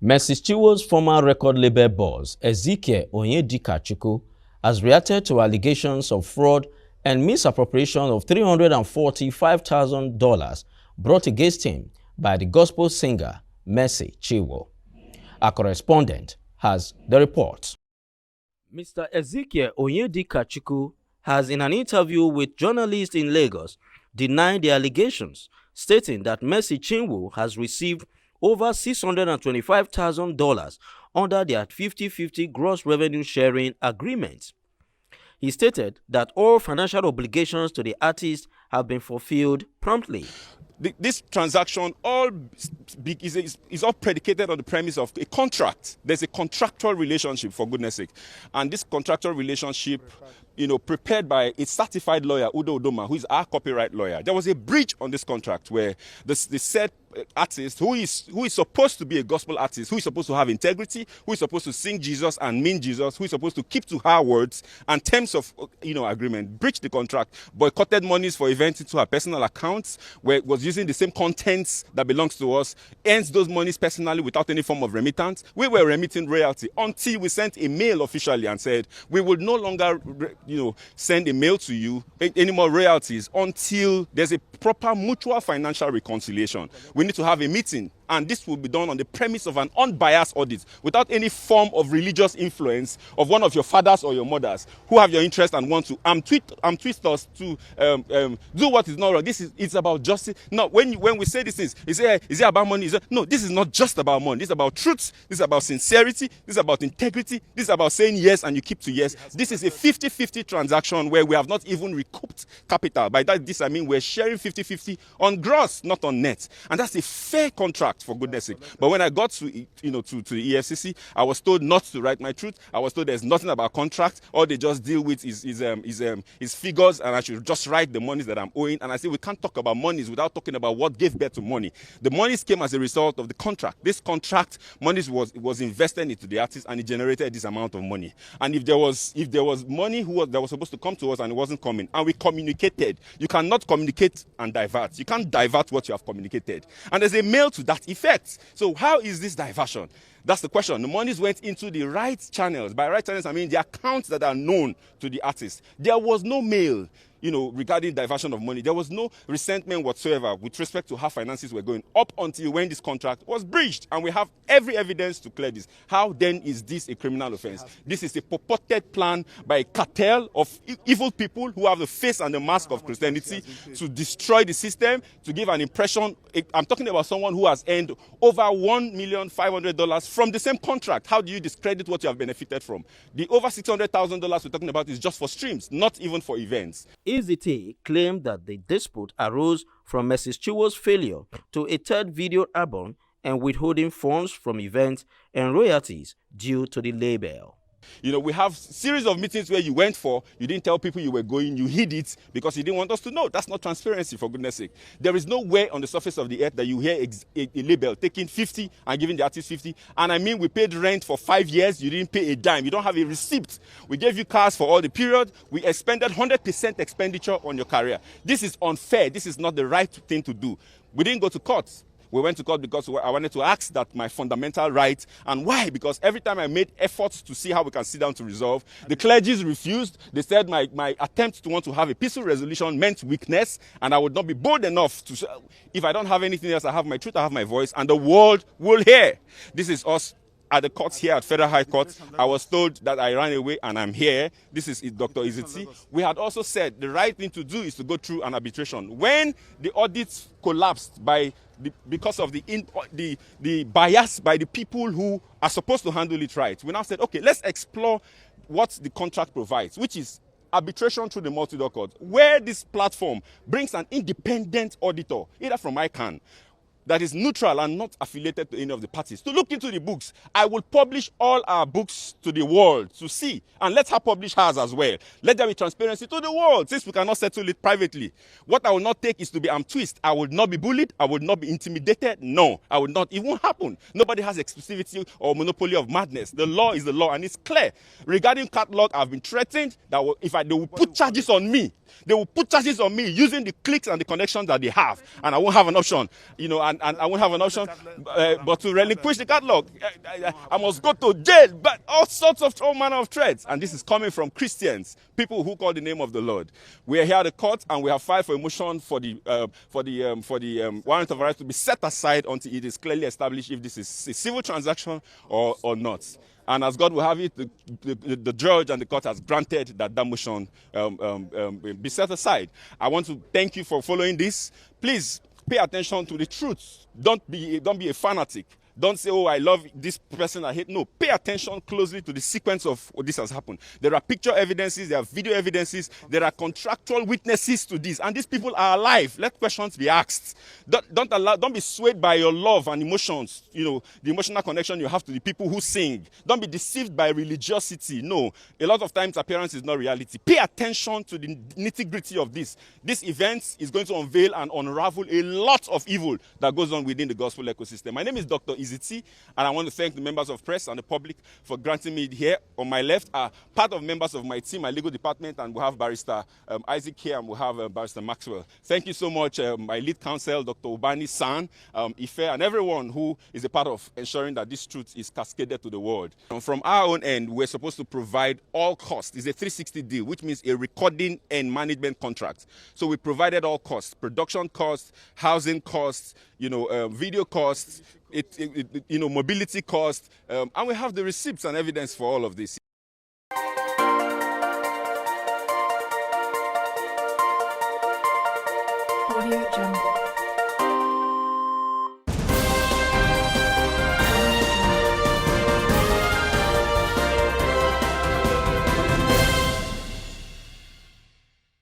Mrs. Chinwo's former record label boss, Ezekiel Onyedikachuku, has reacted to allegations of fraud and misappropriation of $345,000 brought against him by the gospel singer Mercy Chinwo. Our correspondent has the report. Mr. Ezekiel Onyedikachuku has, in an interview with journalists in Lagos, denied the allegations, stating that Mercy Chinwo has received over $625,000 under their 50-50 gross revenue sharing agreement. He stated that all financial obligations to the artist have been fulfilled promptly. This transaction is all predicated on the premise of a contract. There's a contractual relationship, for goodness sake. And this contractual relationship, prepared by a certified lawyer, Udo Udoma, who is our copyright lawyer. There was a breach on this contract where the said artist, who is supposed to be a gospel artist, who is supposed to have integrity, who is supposed to sing Jesus and mean Jesus, who is supposed to keep to her words and terms of agreement, breached the contract, boycotted monies for events into her personal accounts, where it was using the same contents that belongs to us, earns those monies personally without any form of remittance. We were remitting royalty until we sent a mail officially and said we would no longer send a mail to you any more royalties until there's a proper mutual financial reconciliation. We need to have a meeting, and this will be done on the premise of an unbiased audit without any form of religious influence of one of your fathers or your mothers who have your interest and want to twist us to do what is not wrong. It's about justice. No, when we say these things, is it about money? No, this is not just about money. This is about truth. This is about sincerity. This is about integrity. This is about saying yes and you keep to yes. This is a 50-50 transaction where we have not even recouped capital. By that, I mean we're sharing 50-50 on gross, not on net. And that's a fair contract, for goodness sake. But when I got to the EFCC, I was told not to write my truth. I was told there's nothing about contract. All they just deal with is figures, and I should just write the monies that I'm owing. And I said we can't talk about monies without talking about what gave birth to money. The monies came as a result of the contract. This contract, monies was invested into the artist, and it generated this amount of money. And if there was money that was supposed to come to us and it wasn't coming, and we communicated, you cannot communicate and divert. You can't divert what you have communicated. And there's a mail to that effect. So how is this diversion? That's the question. The monies went into the right channels. By right channels, I mean the accounts that are known to the artist. There was no mail, regarding diversion of money. There was no resentment whatsoever with respect to how finances were going up until when this contract was breached. And we have every evidence to clear this. How then is this a criminal offense? This is a purported plan by a cartel of evil people who have the face and the mask of Christianity to destroy the system, to give an impression. I'm talking about someone who has earned over $1,500,000 from the same contract. How do you discredit what you have benefited from? The over $600,000 we're talking about is just for streams, not even for events. EZT claimed that the dispute arose from Mrs. Chinwo's failure to a third video album and withholding funds from events and royalties due to the label. We have series of meetings where you went for, you didn't tell people you were going, you hid it because you didn't want us to know. That's not transparency, for goodness sake. There is nowhere on the surface of the earth that you hear a label taking 50 and giving the artist 50. And I mean, we paid rent for 5 years, you didn't pay a dime. You don't have a receipt. We gave you cars for all the period. We expended 100% expenditure on your career. This is unfair. This is not the right thing to do. We didn't go to court. We went to court because I wanted to ask that my fundamental right. And why? Because every time I made efforts to see how we can sit down to resolve, the clergies refused. They said my attempt to want to have a peaceful resolution meant weakness, and I would not be bold enough to say, if I don't have anything else, I have my truth, I have my voice, and the world will hear. This is us at the courts here at Federal High Court. I was told that I ran away and I'm here. This is Dr. Iziti. We had also said the right thing to do is to go through an arbitration. When the audits collapsed because of the bias by the people who are supposed to handle it right, we now said, okay, let's explore what the contract provides, which is arbitration through the multi-door court, where this platform brings an independent auditor, either from ICANN, that is neutral and not affiliated to any of the parties, to look into the books. I will publish all our books to the world to see, and let her publish hers as well. Let there be transparency to the world, since we cannot settle it privately. What I will not take is to be twist. I will not be bullied. I will not be intimidated. No, I will not. It won't happen. Nobody has exclusivity or monopoly of madness. The law is the law, and it's clear. Regarding catalog, I've been threatened that they will put charges on me. They will put charges on me using the clicks and the connections that they have, and I won't have an option. And and I won't have an option but to relinquish the catalog. I must go to jail, but all manner of threats. And this is coming from Christians, people who call the name of the Lord. We are here at the court, and we have filed for a motion for the warrant of arrest to be set aside until it is clearly established if this is a civil transaction or not. And as God will have it, the judge and the court has granted that motion be set aside. I want to thank you for following this. Please pay attention to the truth. Don't be a fanatic. Don't say, oh, I love this person, I hate. No, pay attention closely to the sequence of what this has happened. There are picture evidences, there are video evidences, there are contractual witnesses to this, and these people are alive. Let questions be asked. Don't be swayed by your love and emotions, the emotional connection you have to the people who sing. Don't be deceived by religiosity. No, a lot of times appearance is not reality. Pay attention to the nitty-gritty of this. This event is going to unveil and unravel a lot of evil that goes on within the gospel ecosystem. My name is Dr. Iziti, and I want to thank the members of press and the public for granting me here. On my left are part of members of my team, my legal department, and we'll have Barrister Isaac here, and we'll have Barrister Maxwell. Thank you so much, my lead counsel, Dr. Ubani San, Ife, and everyone who is a part of ensuring that this truth is cascaded to the world. And from our own end, we're supposed to provide all costs. It's a 360 deal, which means a recording and management contract. So we provided all costs: production costs, housing costs, video costs, mobility costs, and we have the receipts and evidence for all of this. Audio Jungle.